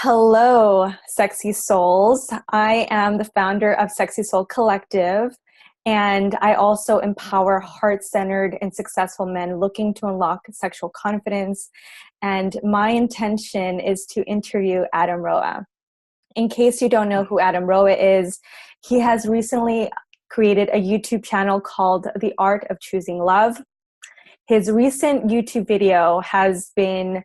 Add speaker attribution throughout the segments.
Speaker 1: Hello, sexy souls. I am the founder of Sexy Soul Collective, and I also empower heart-centered and successful men looking to unlock sexual confidence. And my intention is to interview Adam Roa. In case you don't know who Adam Roa is, he has recently created a YouTube channel called The Art of Choosing Love. His recent YouTube video has been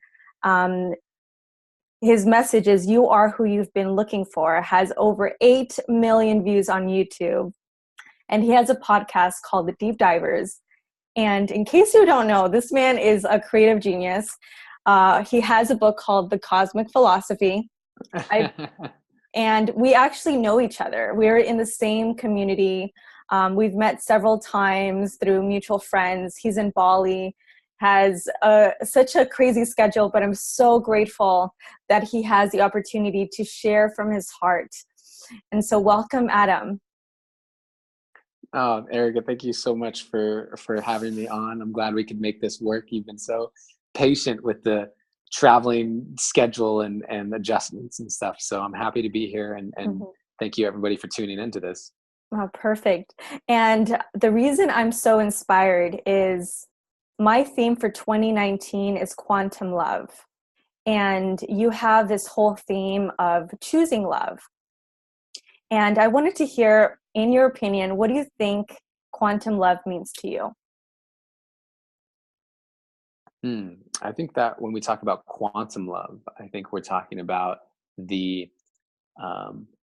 Speaker 1: his message is "You are who you've been looking for," has over 8 million views on YouTube. And he has a podcast called The Deep Divers. And in case you don't know, this man is a creative genius. He has a book called The Cosmic Philosophy. And we actually know each other. We're in the same community. We've met several times through mutual friends. He's in Bali, has such a crazy schedule, but I'm so grateful that he has the opportunity to share from his heart. And so welcome, Adam.
Speaker 2: Oh, Erica, thank you so much for having me on. I'm glad we could make this work. You've been so patient with the traveling schedule and adjustments and stuff. So I'm happy to be here, and thank you everybody for tuning into this.
Speaker 1: Oh, perfect. And the reason I'm so inspired is my theme for 2019 is quantum love. And you have this whole theme of choosing love. And I wanted to hear, in your opinion, what do you think quantum love means to you?
Speaker 2: I think that when we talk about quantum love, I think we're talking about the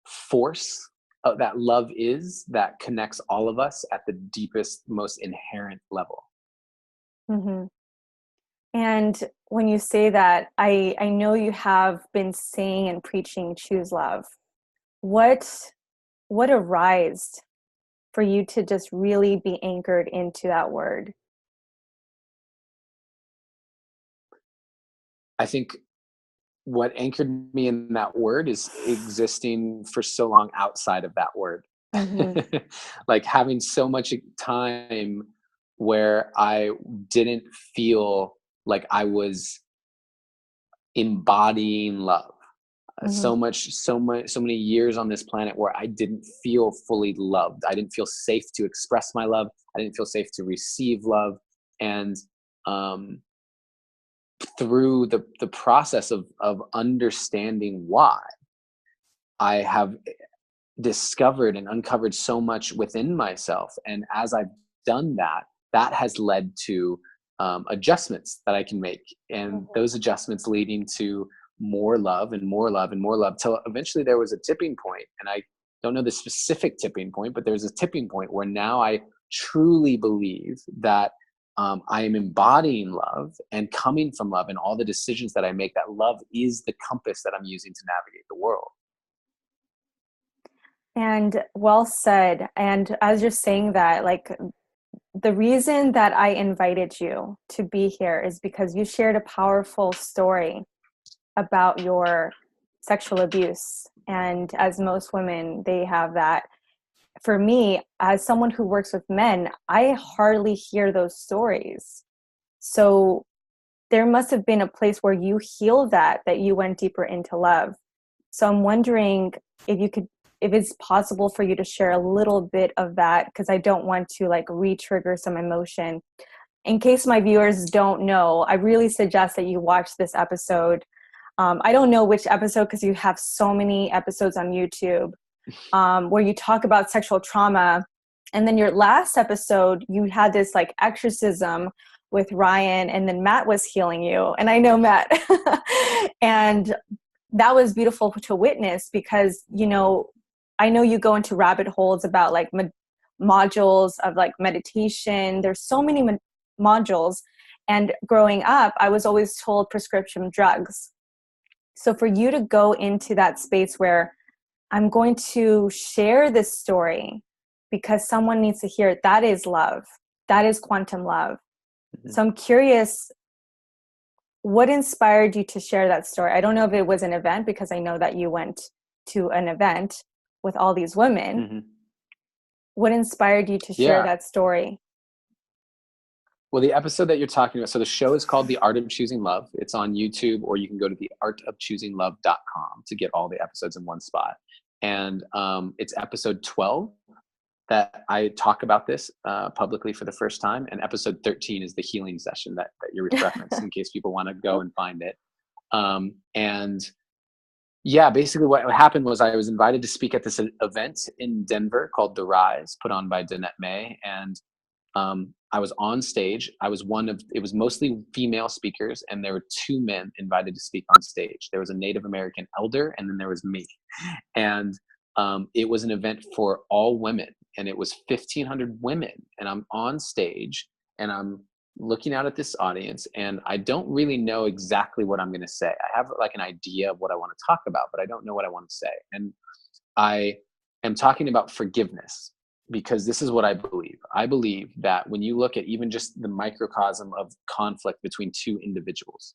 Speaker 2: force that love is that connects all of us at the deepest, most inherent level.
Speaker 1: Mm-hmm. And when you say that, I know you have been saying and preaching choose love. What arised for you to just really be anchored into that word?
Speaker 2: I think what anchored me in that word is existing for so long outside of that word.
Speaker 1: Mm-hmm.
Speaker 2: Like having so much time where I didn't feel like I was embodying love.
Speaker 1: Mm-hmm.
Speaker 2: So many years on this planet where I didn't feel fully loved. I didn't feel safe to express my love. I didn't feel safe to receive love. And through the process of understanding why, I have discovered and uncovered so much within myself. And as I've done that, that has led to adjustments that I can make. And those adjustments leading to more love and more love and more love, till eventually there was a tipping point. And I don't know the specific tipping point, but there's a tipping point where now I truly believe that I am embodying love and coming from love, and all the decisions that I make, that love is the compass that I'm using to navigate the world.
Speaker 1: And well said. And as you're saying that, like, the reason that I invited you to be here is because you shared a powerful story about your sexual abuse. And as most women, they have that. For me, as someone who works with men, I hardly hear those stories. So there must have been a place where you healed that you went deeper into love. So I'm wondering if it's possible for you to share a little bit of that, because I don't want to like re-trigger some emotion. In case my viewers don't know, I really suggest that you watch this episode. I don't know which episode, because you have so many episodes on YouTube where you talk about sexual trauma. And then your last episode, you had this like exorcism with Ryan, and then Matt was healing you. And I know Matt. And that was beautiful to witness, because, you know, I know you go into rabbit holes about like modules of like meditation. There's so many modules. And growing up, I was always told prescription drugs. So for you to go into that space where I'm going to share this story because someone needs to hear it, that is love. That is quantum love. So I'm curious, what inspired you to share that story? I don't know if it was an event, because I know that you went to an event with all these women. What inspired you to share that story?
Speaker 2: Well, the episode that you're talking about, so the show is called The Art of Choosing Love. It's on YouTube, or you can go to theartofchoosinglove.com to get all the episodes in one spot. And it's episode 12 that I talk about this publicly for the first time. And episode 13 is the healing session that you referenced, in case people want to go and find it. And yeah, basically what happened was I was invited to speak at this event in Denver called The Rise, put on by Danette May. And I was on stage. I was it was mostly female speakers, and there were 2 men invited to speak on stage. There was a Native American elder, and then there was me. And it was an event for all women, and it was 1,500 women. And I'm on stage, and I'm looking out at this audience, and I don't really know exactly what I'm going to say. I have like an idea of what I want to talk about, but I don't know what I want to say. And I am talking about forgiveness, because this is what I believe. I believe that when you look at even just the microcosm of conflict between 2 individuals,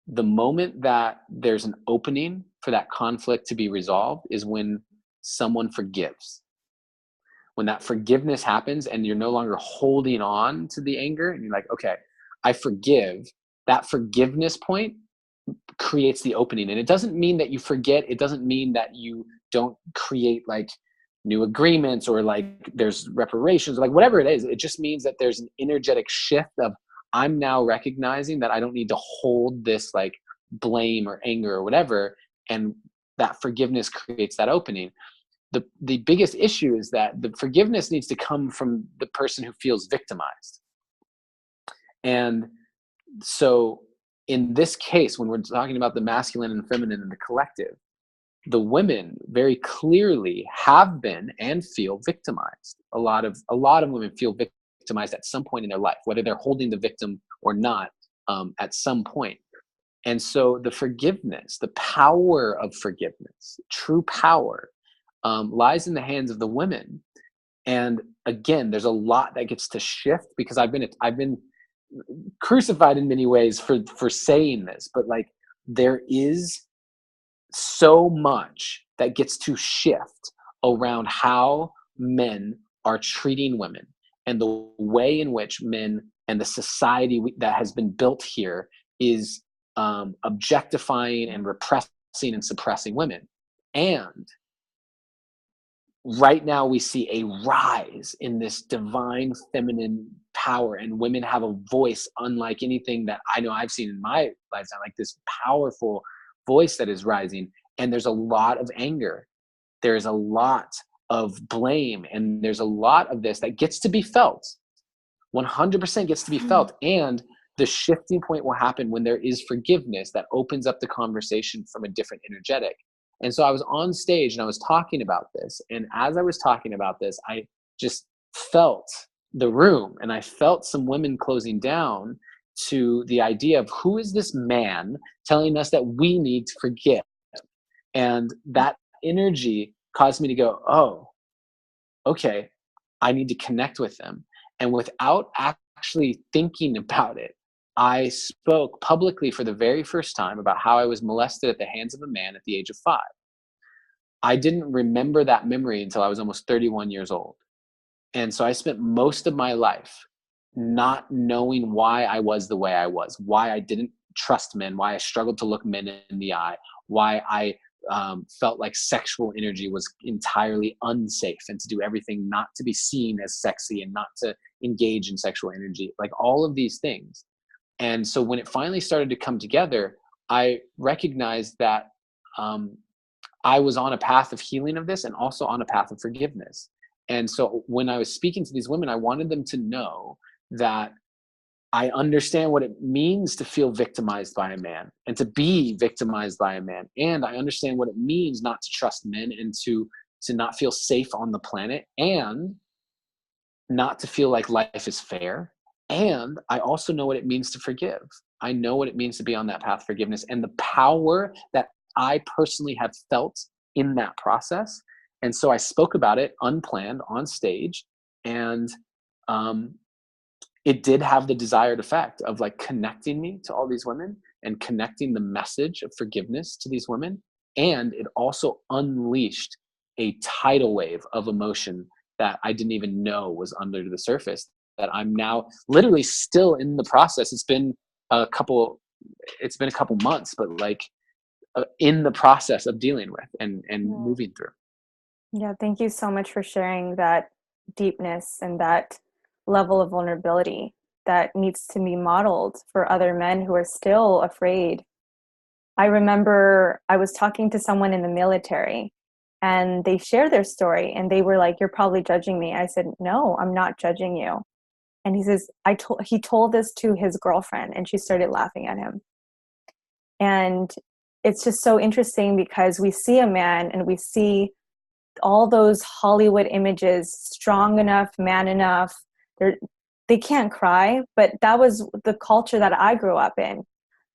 Speaker 2: the moment that there's an opening for that conflict to be resolved is when someone forgives. When that forgiveness happens and you're no longer holding on to the anger, and you're like, okay, I forgive, that forgiveness point creates the opening. And it doesn't mean that you forget. It doesn't mean that you don't create like new agreements, or like there's reparations, or like whatever it is. It just means that there's an energetic shift of, I'm now recognizing that I don't need to hold this like blame or anger or whatever. And that forgiveness creates that opening. The biggest issue is that the forgiveness needs to come from the person who feels victimized. And so in this case, when we're talking about the masculine and feminine and the collective, the women very clearly have been and feel victimized. A lot of women feel victimized at some point in their life, whether they're holding the victim or not, at some point. And so the forgiveness, the power of forgiveness, true power, lies in the hands of the women. And again, there's a lot that gets to shift, because I've been crucified in many ways for saying this, but like there is so much that gets to shift around how men are treating women, and the way in which men and the society that has been built here is objectifying and repressing and suppressing women. And right now we see a rise in this divine feminine power, and women have a voice unlike anything that I know I've seen in my lifetime, like this powerful voice that is rising. And there's a lot of anger, there's a lot of blame, and there's a lot of this that gets to be felt. 100% gets to be felt. And the shifting point will happen when there is forgiveness that opens up the conversation from a different energetic. And so I was on stage and I was talking about this. And as I was talking about this, I just felt the room, and I felt some women closing down to the idea of, who is this man telling us that we need to forgive? And that energy caused me to go, oh, okay, I need to connect with them. And without actually thinking about it, I spoke publicly for the very first time about how I was molested at the hands of a man at the age of 5. I didn't remember that memory until I was almost 31 years old. And so I spent most of my life not knowing why I was the way I was, why I didn't trust men, why I struggled to look men in the eye, why I felt like sexual energy was entirely unsafe, and to do everything not to be seen as sexy and not to engage in sexual energy, like all of these things. And so when it finally started to come together, I recognized that I was on a path of healing of this, and also on a path of forgiveness. And so when I was speaking to these women, I wanted them to know that I understand what it means to feel victimized by a man, and to be victimized by a man. And I understand what it means not to trust men, and to not feel safe on the planet, and not to feel like life is fair. And I also know what it means to forgive. I know what it means to be on that path of forgiveness, and the power that I personally have felt in that process. And so I spoke about it unplanned on stage, and it did have the desired effect of like connecting me to all these women, and connecting the message of forgiveness to these women. And it also unleashed a tidal wave of emotion that I didn't even know was under the surface, that I'm now literally still in the process. It's been a couple months, but like in the process of dealing with and moving through.
Speaker 1: Yeah, thank you so much for sharing that deepness and that level of vulnerability that needs to be modeled for other men who are still afraid. I remember I was talking to someone in the military and they shared their story and they were like, "You're probably judging me." I said, "No, I'm not judging you." And he says, he told this to his girlfriend and she started laughing at him. And it's just so interesting because we see a man and we see all those Hollywood images, strong enough, man enough. They can't cry, but that was the culture that I grew up in.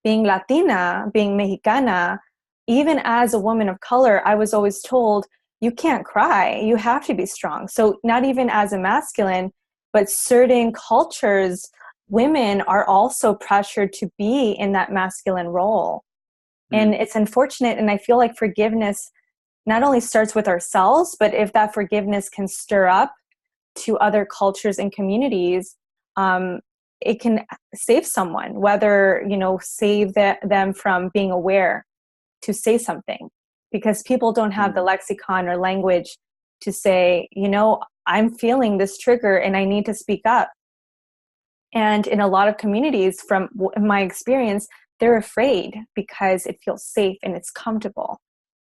Speaker 1: Being Latina, being Mexicana, even as a woman of color, I was always told, you can't cry, you have to be strong. So not even as a masculine, but certain cultures, women are also pressured to be in that masculine role. And it's unfortunate. And I feel like forgiveness not only starts with ourselves, but if that forgiveness can stir up to other cultures and communities, it can save someone, whether, save them from being aware to say something, because people don't have the lexicon or language to say, I'm feeling this trigger and I need to speak up. And in a lot of communities, from my experience, they're afraid because it feels safe and it's comfortable.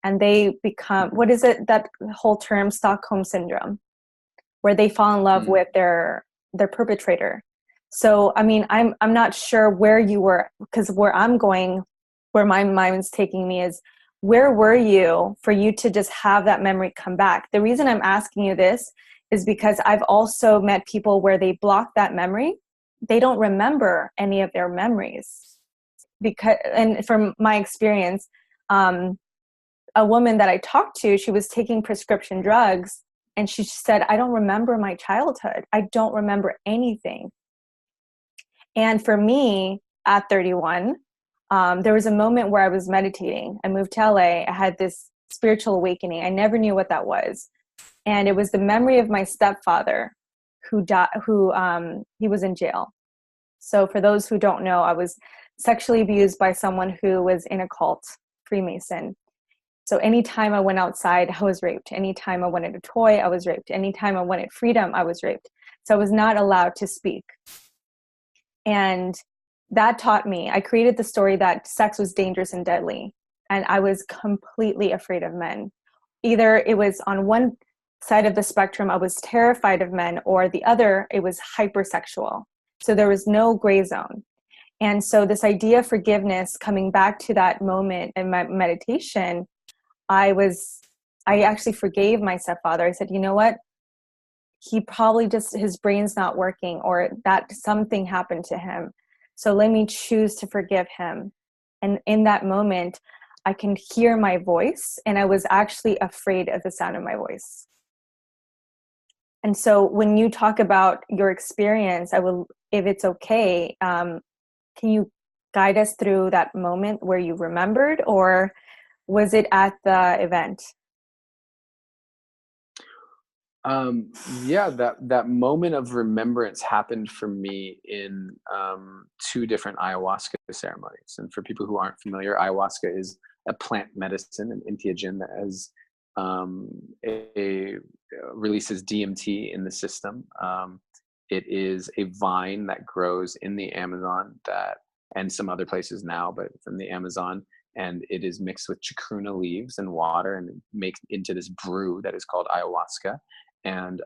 Speaker 1: And they become, what is it, that whole term, Stockholm syndrome, where they fall in love with their perpetrator. So, I mean, I'm not sure where you were, because where I'm going, where my mind's taking me is, where were you for you to just have that memory come back? The reason I'm asking you this is because I've also met people where they block that memory. They don't remember any of their memories. And from my experience, a woman that I talked to, she was taking prescription drugs, and she said, I don't remember my childhood. I don't remember anything. And for me, at 31, there was a moment where I was meditating. I moved to LA. I had this spiritual awakening. I never knew what that was. And it was the memory of my stepfather who died, he was in jail. So for those who don't know, I was sexually abused by someone who was in a cult, Freemason. So anytime I went outside, I was raped. Anytime I wanted a toy, I was raped. Anytime I wanted freedom, I was raped. So I was not allowed to speak. And that taught me, I created the story that sex was dangerous and deadly. And I was completely afraid of men. Either it was on one side of the spectrum, I was terrified of men, or the other, it was hypersexual. So there was no gray zone. And so this idea of forgiveness, coming back to that moment in my meditation, I actually forgave my stepfather. I said, you know what? He probably just, his brain's not working, or that something happened to him. So let me choose to forgive him. And in that moment, I can hear my voice, and I was actually afraid of the sound of my voice. And so when you talk about your experience, I will, if it's okay, can you guide us through that moment where you remembered, or was it at the event?
Speaker 2: Yeah, that moment of remembrance happened for me in two different ayahuasca ceremonies. And for people who aren't familiar, ayahuasca is a plant medicine, an entheogen that has releases DMT in the system. It is a vine that grows in the Amazon and some other places now, but it's in the Amazon. And it is mixed with chacruna leaves and water and makes into this brew that is called ayahuasca, and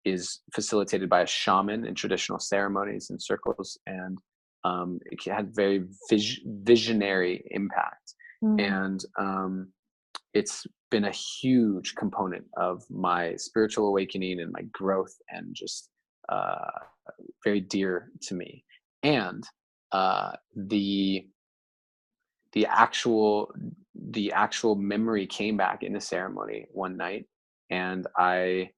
Speaker 2: is facilitated by a shaman in traditional ceremonies and circles. And it had very visionary impact. And it's been a huge component of my spiritual awakening and my growth, and just very dear to me. And the actual memory came back in the ceremony one night, and I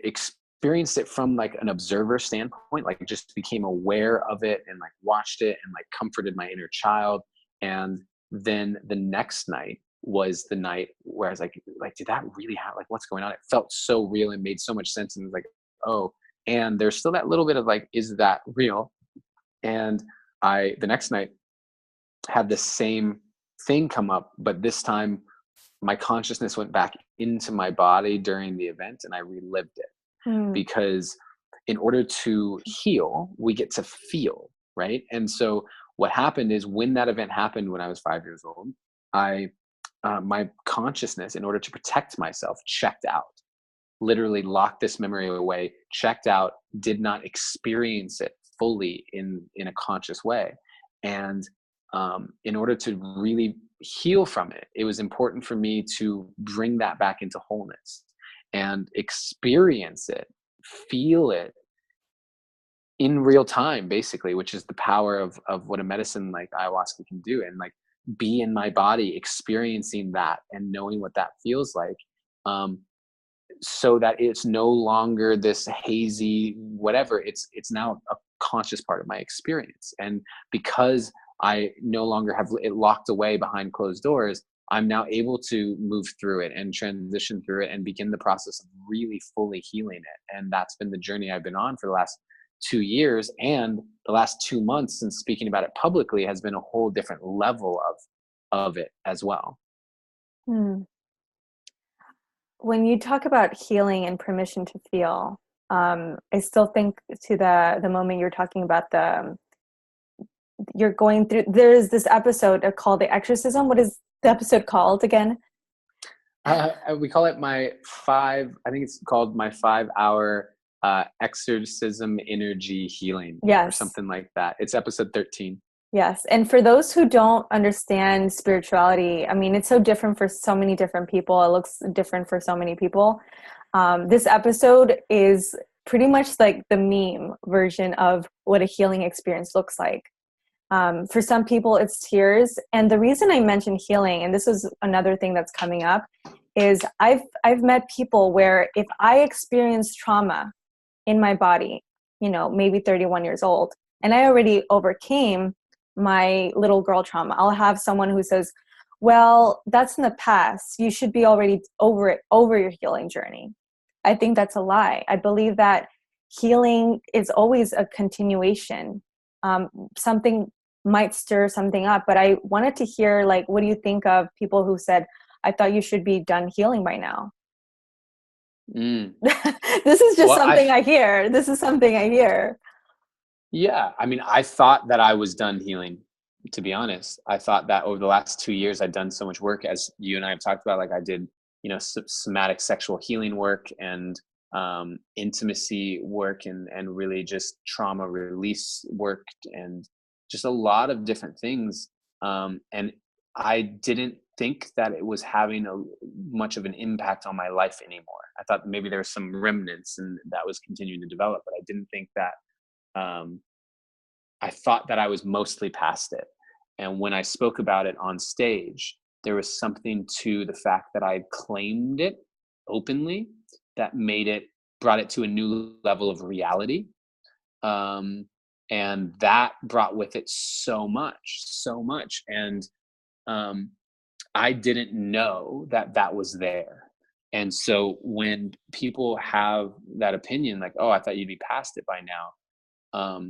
Speaker 2: experienced it from like an observer standpoint, like just became aware of it and like watched it and like comforted my inner child. And then the next night was the night where I was like, did that really happen? Like, what's going on? It felt so real and made so much sense. And it was like, oh, and there's still that little bit of like, is that real? And the next night had the same thing come up, but this time my consciousness went back into my body during the event and I relived it. Because in order to heal, we get to feel, right? And so what happened is when that event happened when I was 5 years old, my consciousness, in order to protect myself, checked out, literally locked this memory away, checked out, did not experience it fully in a conscious way. And in order to really heal from it, it was important for me to bring that back into wholeness and experience it, feel it in real time, basically, which is the power of what a medicine like ayahuasca can do. And like be in my body, experiencing that and knowing what that feels like. So that it's no longer this hazy whatever, it's now a conscious part of my experience. And because I no longer have it locked away behind closed doors, I'm now able to move through it and transition through it and begin the process of really fully healing it. And that's been the journey I've been on for the last 2 years. And the last 2 months since speaking about it publicly has been a whole different level of it as well.
Speaker 1: When you talk about healing and permission to feel, I still think to the moment you're talking about you're going through, there's this episode called The Exorcism. What is the episode called again?
Speaker 2: We call it I think it's called my 5-hour exorcism energy healing.
Speaker 1: Yes.
Speaker 2: Or something like that. It's episode 13.
Speaker 1: Yes. And for those who don't understand spirituality, I mean, it's so different for so many different people. It looks different for so many people. This episode is pretty much like the meme version of what a healing experience looks like. For some people, it's tears. And the reason I mention healing, and this is another thing that's coming up, is I've met people where if I experience trauma in my body, maybe 31 years old, and I already overcame my little girl trauma, I'll have someone who says, well, that's in the past. You should be already over it, over your healing journey. I think that's a lie. I believe that healing is always a continuation. Something might stir something up, but I wanted to hear, like, what do you think of people who said, I thought you should be done healing by now? This is just something I hear. This is something I hear.
Speaker 2: Yeah. I mean, I thought that I was done healing, to be honest. I thought that over the last 2 years, I'd done so much work, as you and I have talked about. Like I did, somatic sexual healing work and intimacy work and really just trauma release work and just a lot of different things. And I didn't think that it was having much of an impact on my life anymore. I thought maybe there were some remnants and that was continuing to develop, but I didn't think that, I thought that I was mostly past it. And when I spoke about it on stage, there was something to the fact that I claimed it openly that brought it to a new level of reality. And that brought with it so much. And I didn't know that was there. And so when people have that opinion, like, oh, I thought you'd be past it by now,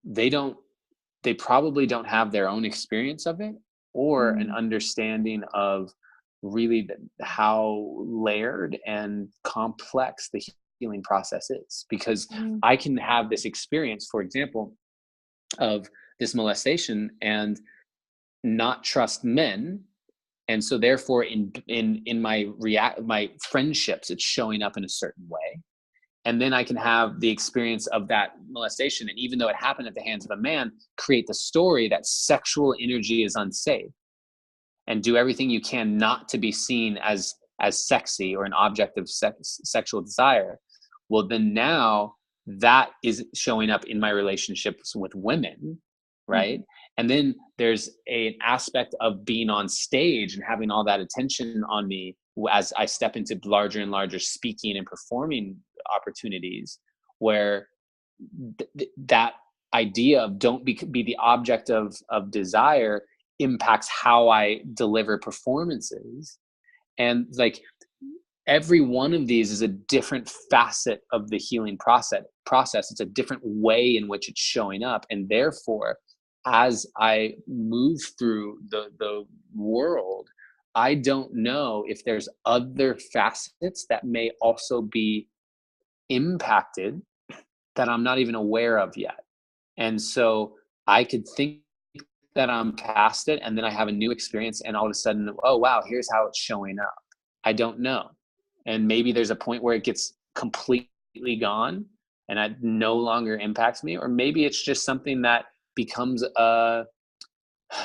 Speaker 2: they probably don't have their own experience of it or an understanding of really how layered and complex the healing process is. Because I can have this experience, for example, of this molestation and not trust men, and so therefore in my friendships, it's showing up in a certain way. And then I can have the experience of that molestation, and even though it happened at the hands of a man, create the story that sexual energy is unsafe, and do everything you can not to be seen as sexy or an object of sexual desire. Well, then now that is showing up in my relationships with women, right? And then there's an aspect of being on stage and having all that attention on me as I step into larger and larger speaking and performing opportunities, where that idea of don't be the object of desire impacts how I deliver performances. And like every one of these is a different facet of the healing process. It's a different way in which it's showing up. And therefore, as I move through the world, I don't know if there's other facets that may also be impacted that I'm not even aware of yet. And so I could think that I'm past it, and then I have a new experience, and all of a sudden, oh wow, here's how it's showing up. I don't know. And maybe there's a point where it gets completely gone and it no longer impacts me, or maybe it's just something that becomes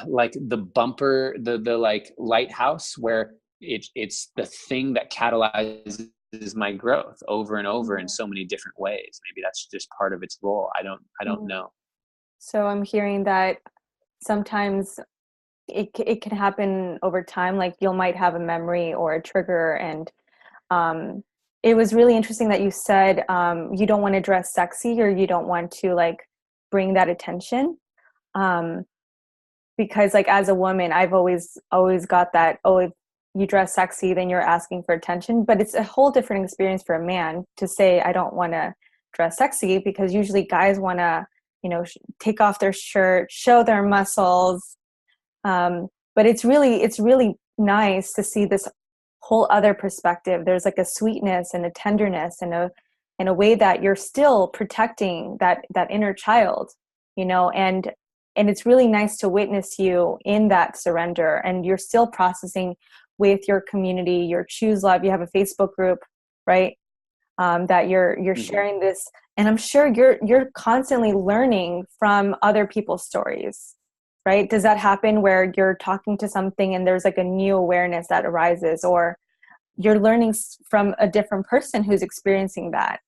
Speaker 2: like the bumper, the like lighthouse, where it's the thing that catalyzes my growth over and over in so many different ways. Maybe that's just part of its role. I don't know.
Speaker 1: So I'm hearing that sometimes it can happen over time. Like you might have a memory or a trigger, and it was really interesting that you said you don't want to dress sexy, or you don't want to like bring that attention. Because like as a woman, I've always got that, oh, if you dress sexy, then you're asking for attention. But it's a whole different experience for a man to say, I don't want to dress sexy, because usually guys want to, take off their shirt, show their muscles. But it's really nice to see this whole other perspective. There's like a sweetness and a tenderness and a way that you're still protecting that inner child, and it's really nice to witness you in that surrender, and you're still processing with your community, your Choose Love. You have a Facebook group, right? That you're sharing this, and I'm sure you're constantly learning from other people's stories, right? Does that happen where you're talking to something and there's like a new awareness that arises, or you're learning from a different person who's experiencing that?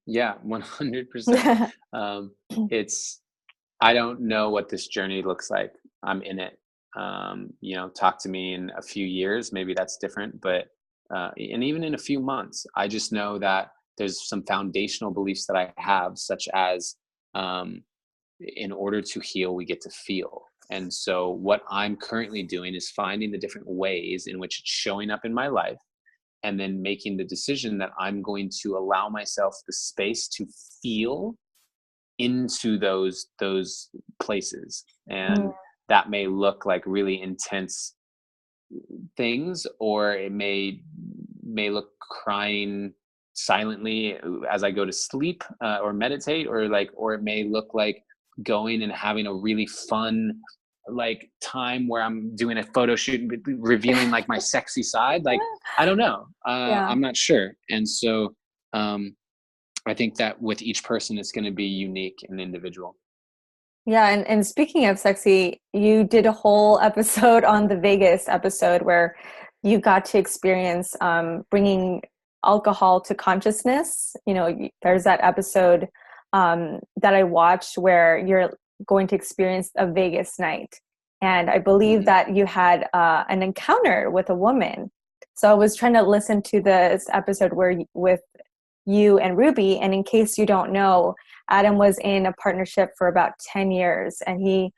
Speaker 2: Yeah, 100%. I don't know what this journey looks like. I'm in it. Talk to me in a few years, maybe that's different, but and even in a few months, I just know that there's some foundational beliefs that I have, such as in order to heal, we get to feel. And so what I'm currently doing is finding the different ways in which it's showing up in my life, and then making the decision that I'm going to allow myself the space to feel into those places. And that may look like really intense things, or it may look crying silently as I go to sleep or meditate, or it may look like going and having a really fun like time where I'm doing a photo shoot and revealing like my sexy side. Like, I don't know.
Speaker 1: Yeah.
Speaker 2: I'm not sure. And so I think that with each person, it's going to be unique and individual.
Speaker 1: Yeah, and speaking of sexy, you did a whole episode on the Vegas episode where you got to experience bringing alcohol to consciousness. There's that episode that I watched where you're going to experience a Vegas night. And I believe that you had an encounter with a woman. So I was trying to listen to this episode with you and Ruby. And in case you don't know, Adam was in a partnership for about 10 years. And he,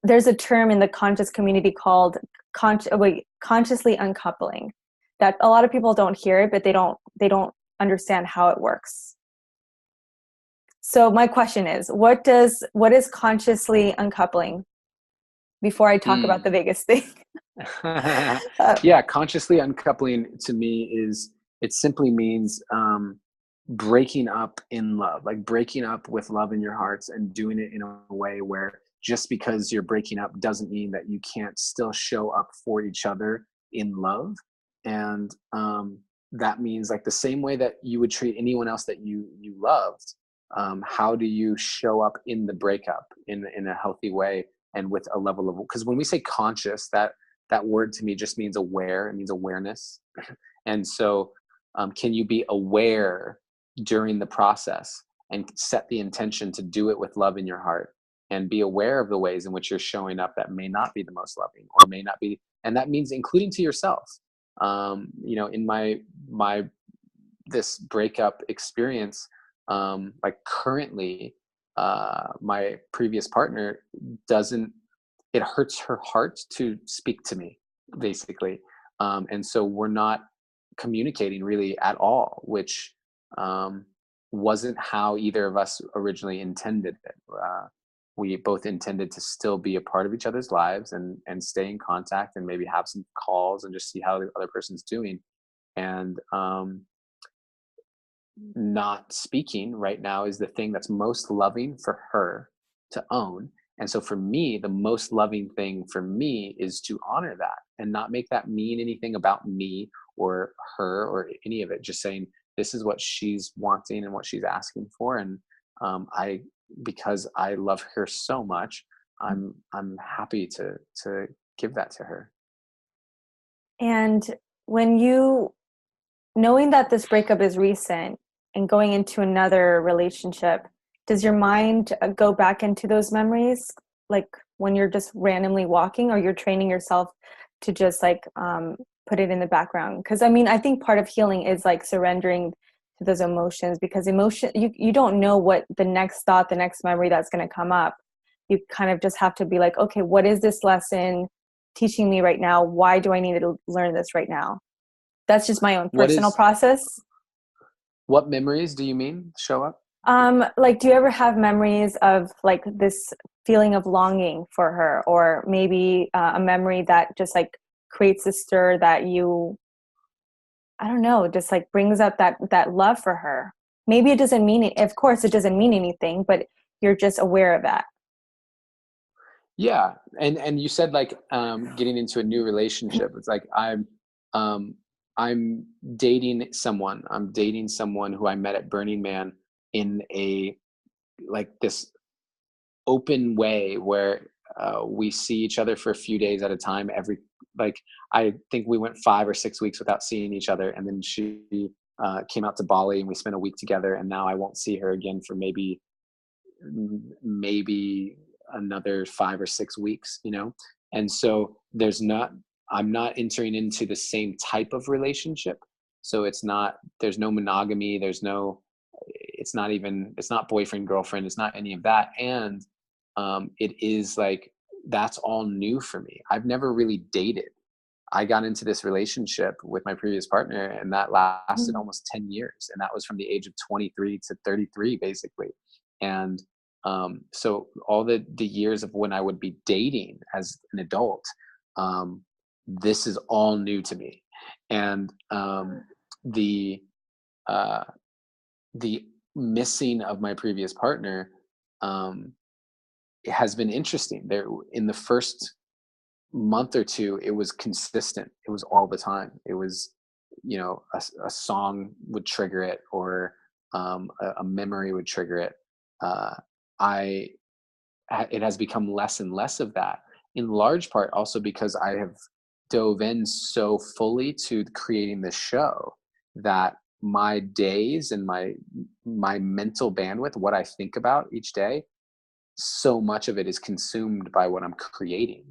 Speaker 1: there's a term in the conscious community called consciously uncoupling, that a lot of people don't hear it, but they don't understand how it works. So my question is, what is consciously uncoupling, before I talk about the Vegas thing?
Speaker 2: Yeah, consciously uncoupling to me it simply means breaking up in love, like breaking up with love in your hearts, and doing it in a way where just because you're breaking up doesn't mean that you can't still show up for each other in love. And that means like the same way that you would treat anyone else that you loved. How do you show up in the breakup in a healthy way, and with a level of, because when we say conscious, that word to me just means aware. It means awareness. And so can you be aware during the process and set the intention to do it with love in your heart, and be aware of the ways in which you're showing up that may not be the most loving, or may not be, and that means including to yourself. In my this breakup experience, like currently my previous partner it hurts her heart to speak to me, basically. And so we're not communicating really at all, which wasn't how either of us originally intended it. We both intended to still be a part of each other's lives and stay in contact and maybe have some calls and just see how the other person's doing. And not speaking right now is the thing that's most loving for her to own. And so for me, the most loving thing for me is to honor that and not make that mean anything about me or her or any of it. Just saying, this is what she's wanting and what she's asking for. And because I love her so much, I'm happy to give that to her.
Speaker 1: And when you, knowing that this breakup is recent and going into another relationship, does your mind go back into those memories, like when you're just randomly walking, or you're training yourself to just like put it in the background? Because I mean, I think part of healing is like surrendering to those emotions, because emotion, you don't know what the next thought, the next memory that's going to come up. You kind of just have to be like, okay, what is this lesson teaching me right now? Why do I need to learn this right now? That's just my own personal process.
Speaker 2: What memories do you mean show up?
Speaker 1: Like, do you ever have memories of like this feeling of longing for her, or maybe a memory that just like creates a stir that you, I don't know, just like brings up that love for her? Maybe it doesn't mean it. Of course, it doesn't mean anything, but you're just aware of that.
Speaker 2: Yeah. And you said like getting into a new relationship. It's like um I'm dating someone. I'm dating someone who I met at Burning Man in a like this open way where we see each other for a few days at a time. Like I think we went 5 or 6 weeks without seeing each other, and then she came out to Bali and we spent a week together, and now I won't see her again for maybe another 5 or 6 weeks, and so I'm not entering into the same type of relationship. So there's no monogamy, it's not boyfriend girlfriend, it's not any of that. And it is like, that's all new for me. I've never really dated. I got into this relationship with my previous partner, and that lasted almost 10 years, and that was from the age of 23 to 33 basically. And so all the years of when I would be dating as an adult, this is all new to me. And the the missing of my previous partner it has been interesting. There in the first month or two, it was consistent. It was all the time. It was, a song would trigger it, or a memory would trigger it. I It has become less and less of that, in large part also because I have dove in so fully to creating this show that my days and my mental bandwidth, what I think about each day, so much of it is consumed by what I'm creating.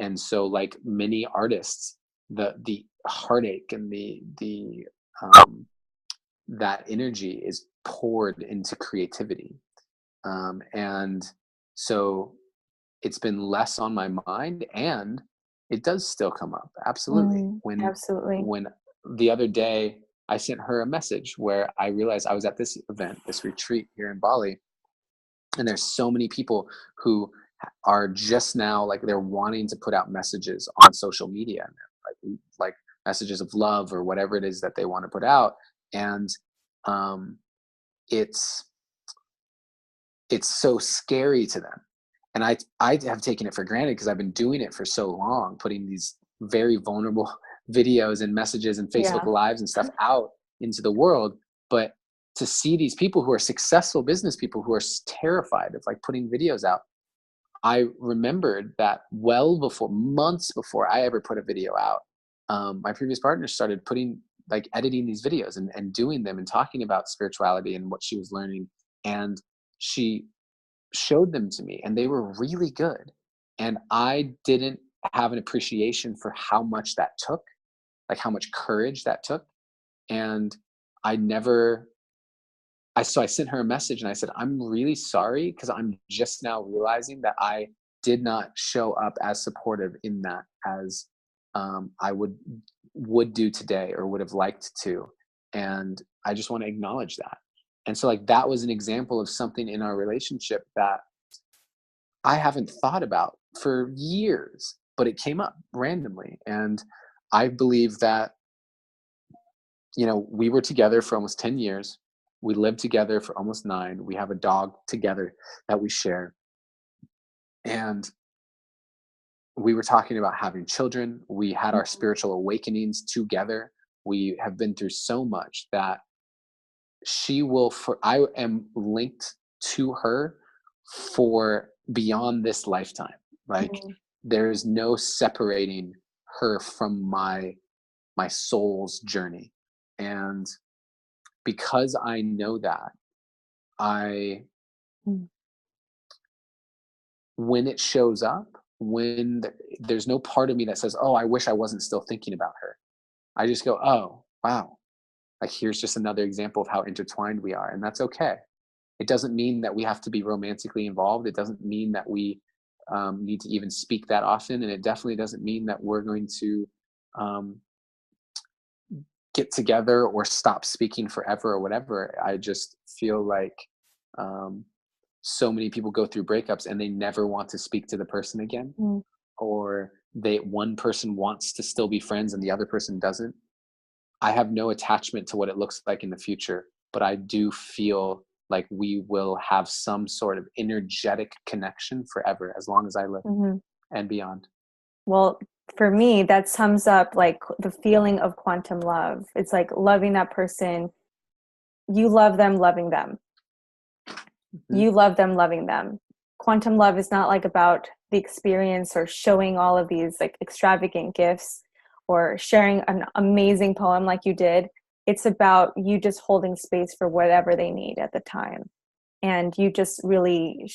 Speaker 2: And so, like many artists, the heartache and the that energy is poured into creativity. And so it's been less on my mind, and it does still come up. Absolutely.
Speaker 1: Absolutely.
Speaker 2: When the other day I sent her a message where I realized I was at this event, this retreat here in Bali, and there's so many people who are just now, like, they're wanting to put out messages on social media, like messages of love or whatever it is that they want to put out. And it's so scary to them. And I have taken it for granted because I've been doing it for so long, putting these very vulnerable videos and messages and Facebook lives and stuff out into the world. But to see these people who are successful business people who are terrified of like putting videos out, I remembered that well before, months before I ever put a video out, my previous partner started editing these videos and doing them and talking about spirituality and what she was learning. And she showed them to me, and they were really good. And I didn't have an appreciation for how much that took, like how much courage that took. And so I sent her a message and I said, I'm really sorry, because I'm just now realizing that I did not show up as supportive in that as I would would do today or would have liked to. And I just want to acknowledge that. And so like that was an example of something in our relationship that I haven't thought about for years, but it came up randomly. And I believe that, we were together for almost 10 years. We lived together for almost 9. We have a dog together that we share. And we were talking about having children. We had our spiritual awakenings together. We have been through so much that I am linked to her for beyond this lifetime. Like there is no separating her from my soul's journey. And because I know that, when it shows up, when there's no part of me that says, oh, I wish I wasn't still thinking about her. I just go, oh, wow. Like, here's just another example of how intertwined we are. And that's okay. It doesn't mean that we have to be romantically involved. It doesn't mean that we need to even speak that often. And it definitely doesn't mean that we're going to get together or stop speaking forever or whatever. I just feel like so many people go through breakups and they never want to speak to the person again, or one person wants to still be friends and the other person doesn't. I have no attachment to what it looks like in the future, but I do feel like we will have some sort of energetic connection forever, as long as I live and beyond.
Speaker 1: Well, for me, that sums up like the feeling of quantum love. It's like loving that person. You love them, loving them. You love them, loving them. Quantum love is not like about the experience or showing all of these like extravagant gifts or sharing an amazing poem like you did. It's about you just holding space for whatever they need at the time. And you just really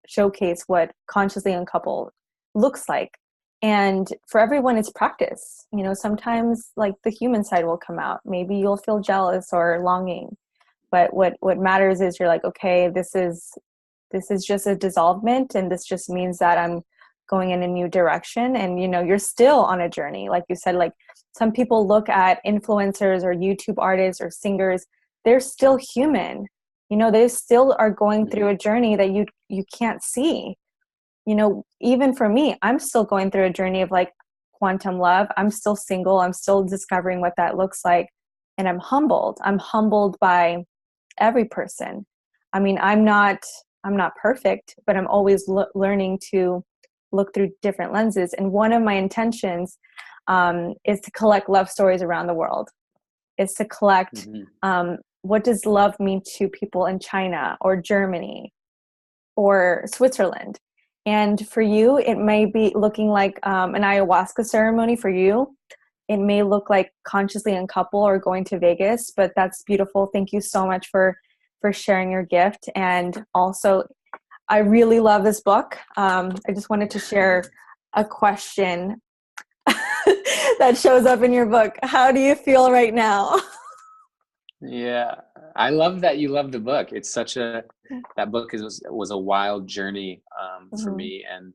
Speaker 1: showcase what consciously uncoupled looks like. And for everyone, it's practice. Sometimes like the human side will come out. Maybe you'll feel jealous or longing. But what matters is you're like, okay, this is just a dissolvement, and this just means that I'm going in a new direction. And you're still on a journey. Like you said, like some people look at influencers or YouTube artists or singers, they're still human. They still are going through a journey that you can't see. Even for me, I'm still going through a journey of like quantum love. I'm still single. I'm still discovering what that looks like. And I'm humbled. I'm humbled by every person. I mean, I'm not perfect, but I'm always learning to look through different lenses. And one of my intentions is to collect love stories around the world. Is to collect what does love mean to people in China or Germany or Switzerland. And for you, it may be looking like an ayahuasca ceremony for you. It may look like consciously uncouple or going to Vegas, but that's beautiful. Thank you so much for sharing your gift. And also, I really love this book. I just wanted to share a question that shows up in your book. How do you feel right now?
Speaker 2: Yeah, I love that you love the book. It's that book was a wild journey for me, and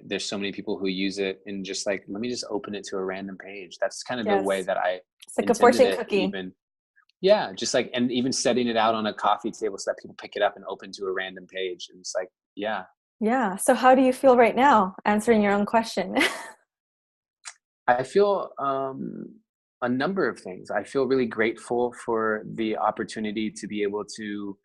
Speaker 2: there's so many people who use it and just like, let me just open it to a random page. That's kind of the way that I
Speaker 1: it's like a fortune cookie.
Speaker 2: Yeah, just like, and even setting it out on a coffee table so that people pick it up and open to a random page. And it's like, yeah.
Speaker 1: Yeah. So how do you feel right now, answering your own question?
Speaker 2: I feel a number of things. I feel really grateful for the opportunity to be able to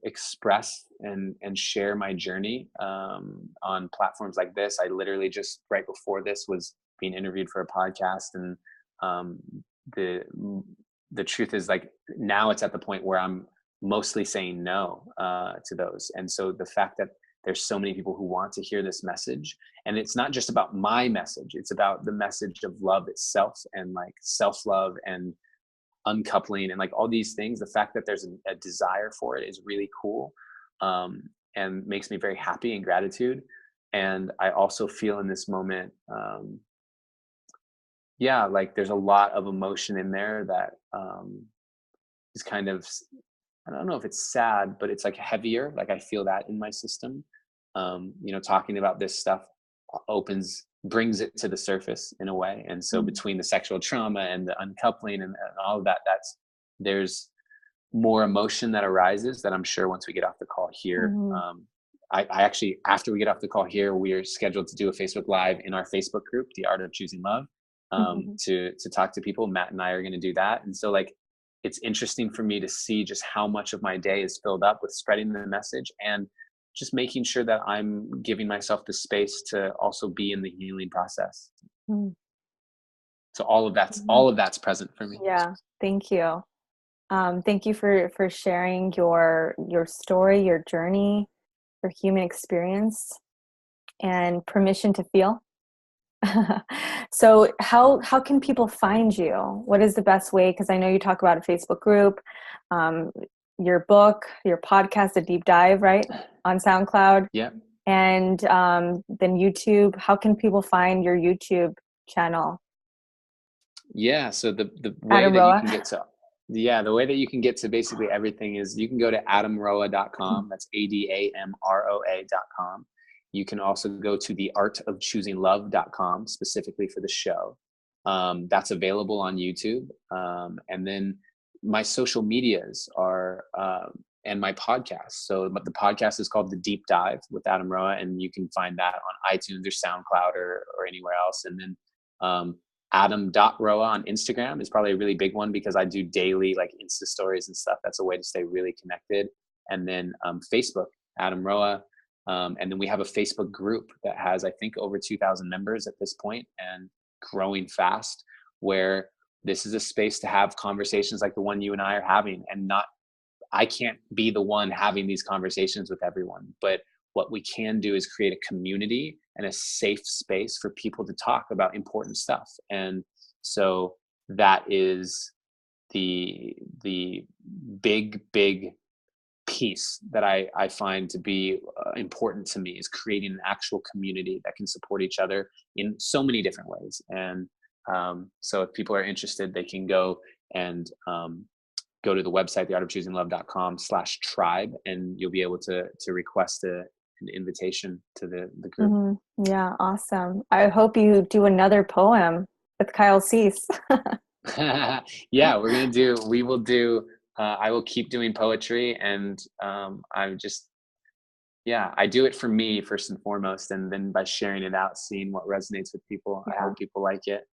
Speaker 2: express and share my journey on platforms like this. I literally just right before this was being interviewed for a podcast, and the truth is, like, now it's at the point where I'm mostly saying no to those. And so the fact that there's so many people who want to hear this message, and it's not just about my message, it's about the message of love itself, and like self-love and uncoupling and like all these things. The fact that there's a desire for it is really cool, and makes me very happy, and gratitude. And I also feel in this moment, like there's a lot of emotion in there that is kind of, I don't know if it's sad, but it's like heavier. Like I feel that in my system. Talking about this stuff opens brings it to the surface in a way. And so between the sexual trauma and the uncoupling and all of that, there's more emotion that arises that I'm sure once we get off the call here. I actually, after we get off the call here, we are scheduled to do a Facebook Live in our Facebook group, The Art of Choosing Love, to talk to people. Matt and I are going to do that. And so like, it's interesting for me to see just how much of my day is filled up with spreading the message and just making sure that I'm giving myself the space to also be in the healing process. So all of that's present for me.
Speaker 1: Yeah. Thank you. Thank you for sharing your story, your journey, your human experience, and permission to feel. So how can people find you? What is the best way? Because I know you talk about a Facebook group, your book, your podcast, A Deep Dive, right? On SoundCloud.
Speaker 2: Yeah.
Speaker 1: And then YouTube. How can people find your YouTube channel?
Speaker 2: Yeah. So the way
Speaker 1: Adam
Speaker 2: that
Speaker 1: Roa.
Speaker 2: you can get to the way that you can get to basically everything is you can go to adamroa.com. That's ADAMROA.com. You can also go to theartofchoosinglove.com specifically for the show. That's available on YouTube. And then my social medias are, and my podcast. So the podcast is called The Deep Dive with Adam Roa, and you can find that on iTunes or SoundCloud or anywhere else. And then Adam.Roa on Instagram is probably a really big one because I do daily like Insta stories and stuff. That's a way to stay really connected. And then Facebook, Adam Roa. And then we have a Facebook group that has, I think, over 2,000 members at this point and growing fast, where this is a space to have conversations like the one you and I are having. And I can't be the one having these conversations with everyone, but what we can do is create a community and a safe space for people to talk about important stuff. And so that is the big piece that I find to be important to me, is creating an actual community that can support each other in so many different ways. And so if people are interested, they can go and go to the website, theartofchoosinglove.com/tribe, and you'll be able to request an invitation to the group.
Speaker 1: Yeah, awesome. I hope you do another poem with Kyle Cease.
Speaker 2: Yeah, we will do, I will keep doing poetry, and I do it for me first and foremost, and then by sharing it out, seeing what resonates with people. I hope people like it.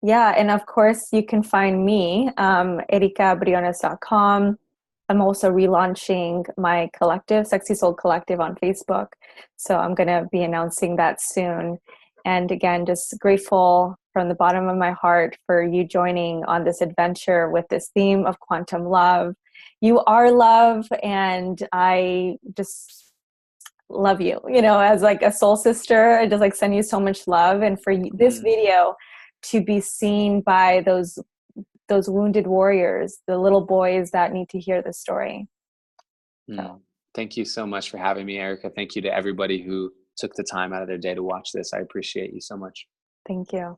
Speaker 1: Yeah, and of course you can find me, erikaabriones.com. I'm also relaunching my collective, Sexy Soul Collective, on Facebook. So I'm going to be announcing that soon. And again, just grateful from the bottom of my heart for you joining on this adventure with this theme of quantum love. You are love, and I just love you, as like a soul sister. I just like send you so much love. And for this video to be seen by those wounded warriors, the little boys that need to hear this story. So.
Speaker 2: Thank you so much for having me, Erica. Thank you to everybody who took the time out of their day to watch this. I appreciate you so much.
Speaker 1: Thank you.